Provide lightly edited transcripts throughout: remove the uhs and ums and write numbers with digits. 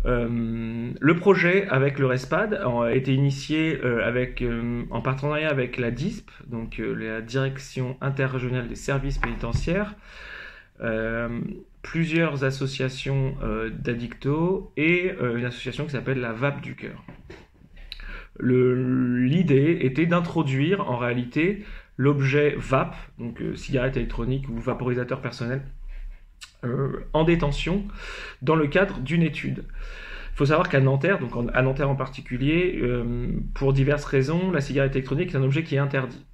Le projet avec le RESPAD a été initié en partenariat avec la DISP, donc la Direction interrégionale des services pénitentiaires, plusieurs associations d'addictos et une association qui s'appelle la VAP du cœur. L'idée était d'introduire en réalité l'objet VAP, donc cigarette électronique ou vaporisateur personnel, en détention dans le cadre d'une étude. Il faut savoir qu'à Nanterre, donc à Nanterre en particulier, pour diverses raisons, la cigarette électronique est un objet qui est interdit.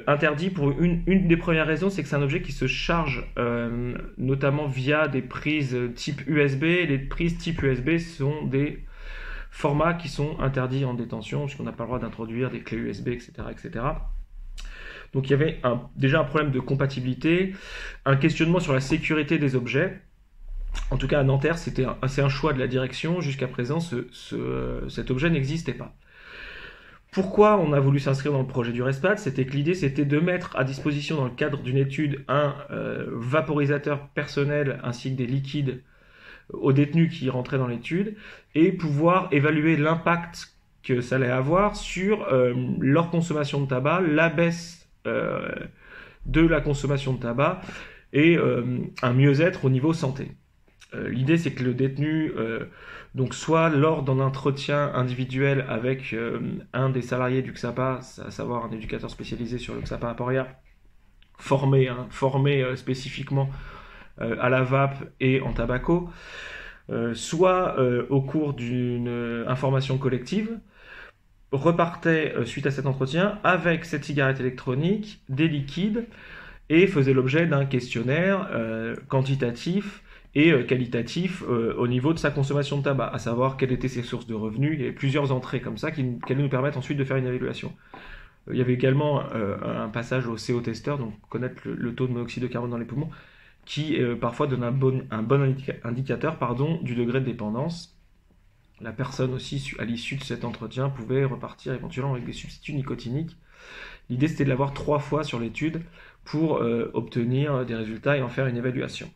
Interdit pour une des premières raisons, c'est que c'est un objet qui se charge notamment via des prises type USB. Les prises type USB sont des formats qui sont interdits en détention, puisqu'on n'a pas le droit d'introduire des clés USB, etc. etc. Donc il y avait déjà un problème de compatibilité, un questionnement sur la sécurité des objets. En tout cas, à Nanterre, c'est un choix de la direction. Jusqu'à présent, cet objet n'existait pas. Pourquoi on a voulu s'inscrire dans le projet du RESPAD? C'était que l'idée, c'était de mettre à disposition, dans le cadre d'une étude, un vaporisateur personnel ainsi que des liquides aux détenus qui rentraient dans l'étude et pouvoir évaluer l'impact que ça allait avoir sur leur consommation de tabac, la baisse de la consommation de tabac et un mieux-être au niveau santé. L'idée, c'est que le détenu, donc soit lors d'un entretien individuel avec un des salariés du XAPA, à savoir un éducateur spécialisé sur le XAPA Aporia, formé spécifiquement à la vape et en tobacco, soit au cours d'une information collective, repartait suite à cet entretien avec cette cigarette électronique, des liquides, et faisait l'objet d'un questionnaire quantitatif et qualitatif au niveau de sa consommation de tabac, à savoir quelles étaient ses sources de revenus. Il y avait plusieurs entrées comme ça qui allaient nous permettre ensuite de faire une évaluation. Il y avait également un passage au CO-testeur, donc connaître le taux de monoxyde de carbone dans les poumons, qui parfois donne un bon indicateur du degré de dépendance. La personne aussi, à l'issue de cet entretien, pouvait repartir éventuellement avec des substituts nicotiniques. L'idée, c'était de l'avoir 3 fois sur l'étude pour obtenir des résultats et en faire une évaluation.